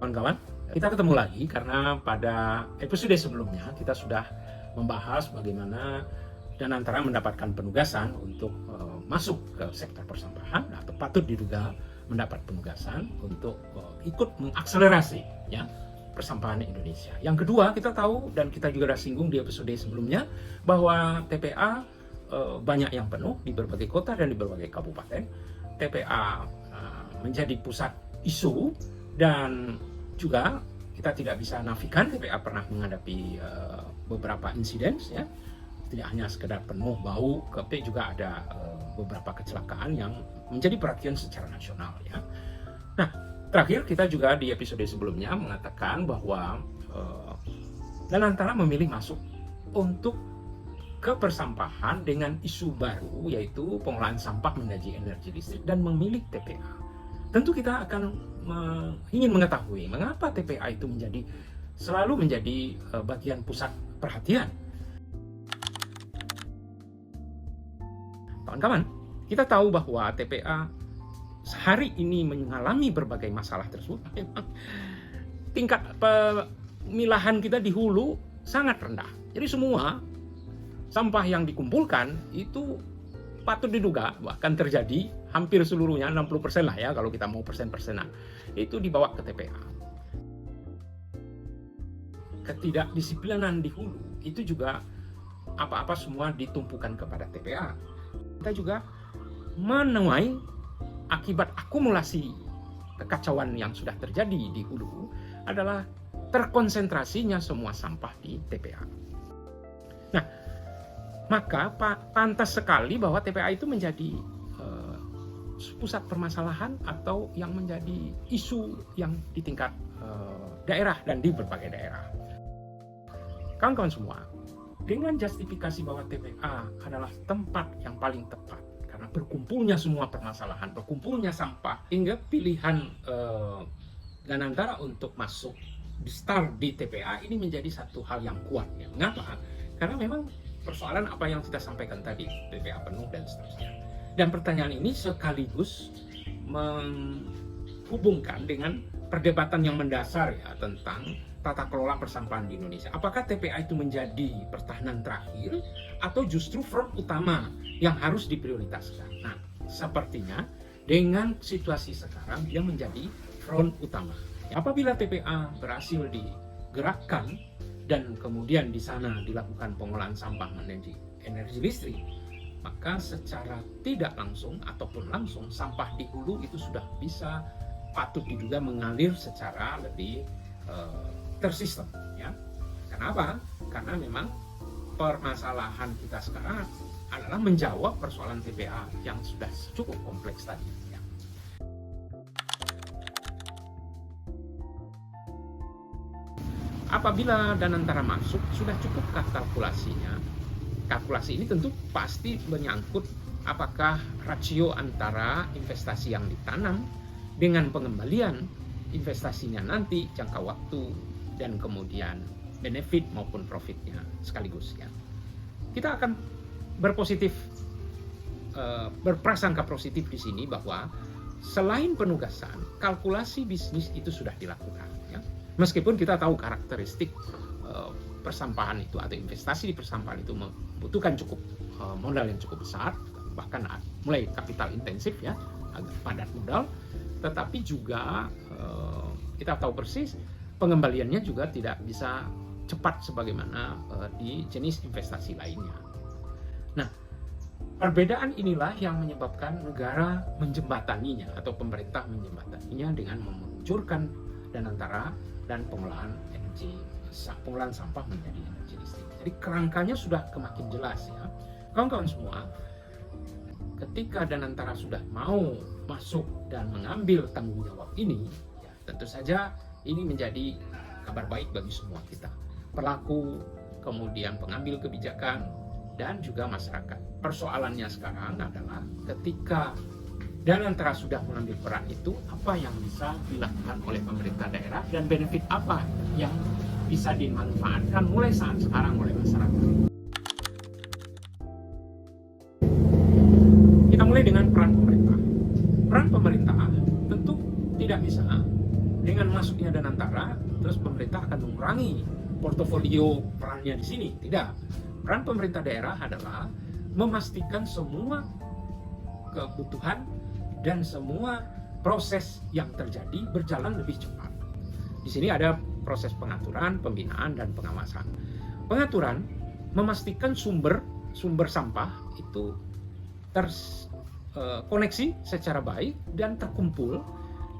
Kawan-kawan, kita ketemu lagi karena pada episode sebelumnya kita sudah membahas bagaimana Danantara mendapatkan penugasan untuk masuk ke sektor persampahan atau patut diduga mendapat penugasan untuk ikut mengakselerasi ya persampahan Indonesia. Yang kedua, kita tahu dan kita juga sudah singgung di episode sebelumnya bahwa TPA banyak yang penuh di berbagai kota dan di berbagai kabupaten. TPA menjadi pusat isu dan juga kita tidak bisa nafikan TPA pernah menghadapi beberapa insiden ya. Tidak hanya sekedar penuh bau, tapi juga ada beberapa kecelakaan yang menjadi perhatian secara nasional ya. Nah, terakhir kita juga di episode sebelumnya mengatakan bahwa Danantara memilih masuk untuk ke persampahan dengan isu baru yaitu pengolahan sampah menjadi energi listrik dan memilih TPA. Tentu kita akan ingin mengetahui mengapa TPA itu selalu menjadi bagian pusat perhatian. Kawan-kawan, kita tahu bahwa TPA sehari ini mengalami berbagai masalah tersebut. Memang tingkat pemilahan kita di hulu sangat rendah. Jadi semua sampah yang dikumpulkan itu patut diduga bahkan terjadi hampir seluruhnya 60% lah ya kalau kita mau persen-persenan itu dibawa ke TPA. Ketidakdisiplinan di hulu itu juga apa-apa semua ditumpukan kepada TPA. Kita juga menuai akibat akumulasi kekacauan yang sudah terjadi di hulu adalah terkonsentrasinya semua sampah di TPA. Nah, maka pantas sekali bahwa TPA itu menjadi pusat permasalahan atau yang menjadi isu yang di tingkat daerah dan di berbagai daerah. Kawan-kawan semua, dengan justifikasi bahwa TPA adalah tempat yang paling tepat karena berkumpulnya semua permasalahan, berkumpulnya sampah, hingga pilihan Danantara untuk masuk start di TPA ini menjadi satu hal yang kuat. Ya. Mengapa? Karena memang persoalan apa yang kita sampaikan tadi, TPA penuh dan seterusnya. Dan pertanyaan ini sekaligus menghubungkan dengan perdebatan yang mendasar ya tentang tata kelola persampahan di Indonesia. Apakah TPA itu menjadi pertahanan terakhir atau justru front utama yang harus diprioritaskan? Nah, sepertinya dengan situasi sekarang dia menjadi front utama. Apabila TPA berhasil digerakkan dan kemudian di sana dilakukan pengolahan sampah menjadi energi listrik, maka secara tidak langsung ataupun langsung sampah di hulu itu sudah bisa patut diduga mengalir secara lebih tersistem ya. Kenapa? Karena memang permasalahan kita sekarang adalah menjawab persoalan TPA yang sudah cukup kompleks tadi ya. Apabila Danantara masuk, sudah cukupkah kalkulasinya? Kalkulasi ini tentu pasti menyangkut apakah rasio antara investasi yang ditanam dengan pengembalian investasinya nanti, jangka waktu, dan kemudian benefit maupun profitnya sekaligus ya. Kita akan berprasangka positif di sini bahwa selain penugasan, kalkulasi bisnis itu sudah dilakukan ya. Meskipun kita tahu karakteristik persampahan itu atau investasi di persampahan itu membutuhkan modal yang cukup besar, bahkan mulai kapital intensif ya, agak padat modal, tetapi juga kita tahu persis pengembaliannya juga tidak bisa cepat sebagaimana di jenis investasi lainnya. Nah, perbedaan inilah yang menyebabkan negara menjembataninya atau pemerintah menjembataninya dengan meluncurkan Danantara dan pengolahan sampah menjadi energi listrik. Jadi kerangkanya sudah semakin jelas ya. Kawan-kawan semua, ketika Danantara sudah mau masuk dan mengambil tanggung jawab ini, ya, tentu saja ini menjadi kabar baik bagi semua kita. Pelaku, kemudian pengambil kebijakan, dan juga masyarakat. Persoalannya sekarang adalah ketika Danantara sudah mengambil peran itu, apa yang bisa dilakukan oleh pemerintah daerah dan benefit apa yang bisa dimanfaatkan mulai saat sekarang oleh masyarakat. Kita mulai dengan peran pemerintah. Peran pemerintah tentu tidak bisa dengan masuknya Danantara, terus pemerintah akan mengurangi portofolio perannya di sini. Tidak. Peran pemerintah daerah adalah memastikan semua kebutuhan dan semua proses yang terjadi berjalan lebih cepat. Di sini ada proses pengaturan, pembinaan, dan pengawasan. Pengaturan memastikan sumber sampah itu terkoneksi secara baik dan terkumpul,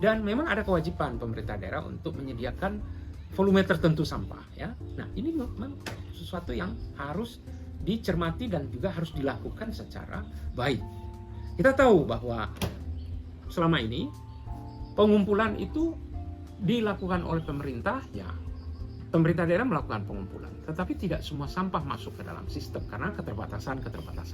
dan memang ada kewajiban pemerintah daerah untuk menyediakan volume tertentu sampah, ya. Nah, ini memang sesuatu yang harus dicermati dan juga harus dilakukan secara baik. Kita tahu bahwa selama ini pengumpulan itu dilakukan oleh pemerintah, ya. Pemerintah daerah melakukan pengumpulan, tetapi tidak semua sampah masuk ke dalam sistem karena keterbatasan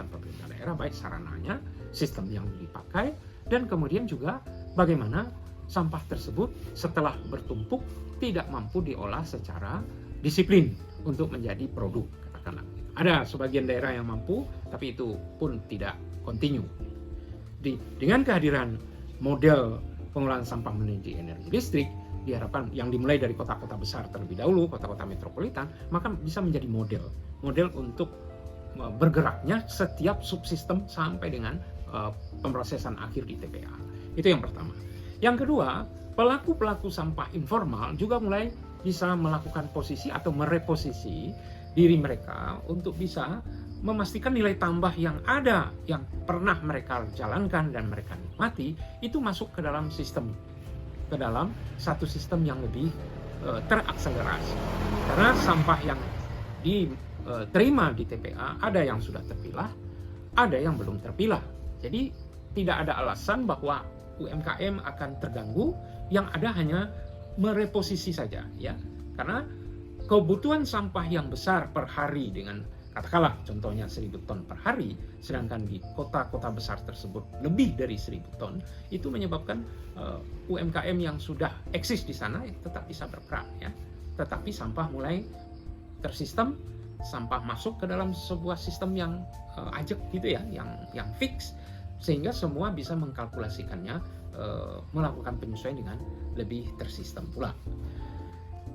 pemerintah daerah, baik sarananya, sistem yang dipakai, dan kemudian juga bagaimana sampah tersebut setelah bertumpuk tidak mampu diolah secara disiplin untuk menjadi produk, katakanlah. Ada sebagian daerah yang mampu, tapi itu pun tidak kontinu. Dengan kehadiran model pengolahan sampah menjadi energi listrik, diharapkan yang dimulai dari kota-kota besar terlebih dahulu, kota-kota metropolitan, maka bisa menjadi model untuk bergeraknya setiap subsistem sampai dengan pemrosesan akhir di TPA. Itu yang pertama. Yang kedua, pelaku-pelaku sampah informal juga mulai bisa melakukan posisi atau mereposisi diri mereka untuk bisa memastikan nilai tambah yang ada, yang pernah mereka jalankan dan mereka nikmati, itu masuk ke dalam sistem, ke dalam satu sistem yang lebih terakselerasi. Karena sampah yang diterima di TPA ada yang sudah terpilah, ada yang belum terpilah. Jadi tidak ada alasan bahwa UMKM akan terganggu, yang ada hanya mereposisi saja, ya. Karena kebutuhan sampah yang besar per hari dengan katakanlah contohnya 1.000 ton per hari, sedangkan di kota-kota besar tersebut lebih dari 1.000 ton, itu menyebabkan UMKM yang sudah eksis di sana tetap bisa berperan, ya. Tetapi sampah mulai tersistem, sampah masuk ke dalam sebuah sistem yang ajak gitu, ya, yang fix, sehingga semua bisa mengkalkulasikannya, melakukan penyesuaian dengan lebih tersistem pula.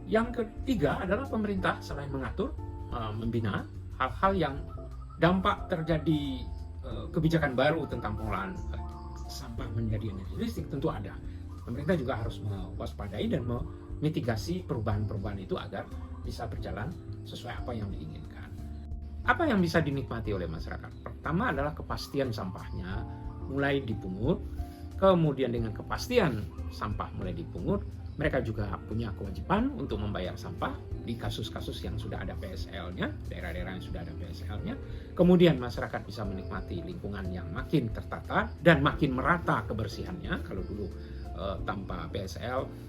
Yang ketiga adalah pemerintah selain mengatur, membina hal-hal yang dampak terjadi kebijakan baru tentang pengolahan sampah menjadi energi listrik, tentu ada. Pemerintah juga harus mewaspadai dan memitigasi perubahan-perubahan itu agar bisa berjalan sesuai apa yang diinginkan. Apa yang bisa dinikmati oleh masyarakat? Pertama adalah kepastian sampahnya mulai dipungut, kemudian dengan kepastian sampah mulai dipungut, mereka juga punya kewajiban untuk membayar sampah di kasus-kasus yang sudah ada PSL-nya, daerah-daerah yang sudah ada PSL-nya. Kemudian masyarakat bisa menikmati lingkungan yang makin tertata dan makin merata kebersihannya. Kalau dulu tanpa PSL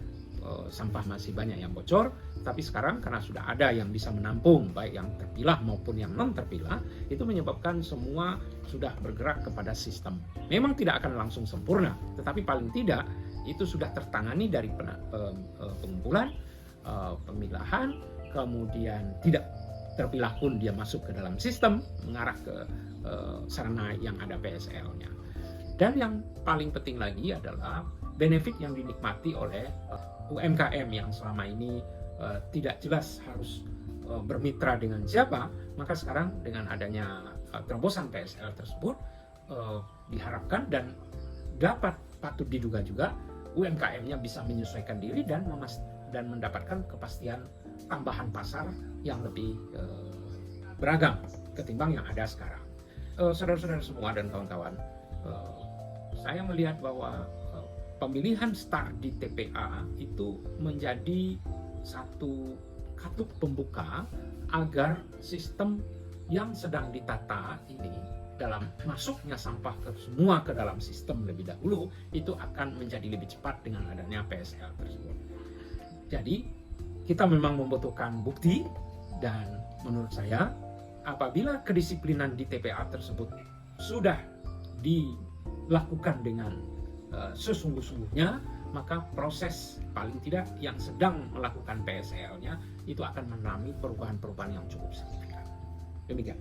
sampah masih banyak yang bocor, tapi sekarang karena sudah ada yang bisa menampung, baik yang terpilah maupun yang non terpilah, itu menyebabkan semua sudah bergerak kepada sistem. Memang tidak akan langsung sempurna, tetapi paling tidak itu sudah tertangani dari pengumpulan, pemilahan, kemudian tidak terpilah pun dia masuk ke dalam sistem, mengarah ke sarana yang ada PSL-nya. Dan yang paling penting lagi adalah benefit yang dinikmati oleh UMKM yang selama ini tidak jelas harus bermitra dengan siapa, maka sekarang dengan adanya terobosan PSL tersebut diharapkan dan dapat patut diduga juga UMKM-nya bisa menyesuaikan diri dan mendapatkan kepastian tambahan pasar yang lebih beragam ketimbang yang ada sekarang. Saudara-saudara semua dan kawan-kawan, saya melihat bahwa pemilihan start di TPA itu menjadi satu katup pembuka agar sistem yang sedang ditata ini dalam masuknya sampah semua ke dalam sistem lebih dahulu itu akan menjadi lebih cepat dengan adanya PSL tersebut. Jadi kita memang membutuhkan bukti, dan menurut saya apabila kedisiplinan di TPA tersebut sudah dilakukan dengan sesungguh-sungguhnya, maka proses paling tidak yang sedang melakukan PSL-nya itu akan mengalami perubahan-perubahan yang cukup signifikan. Demikian.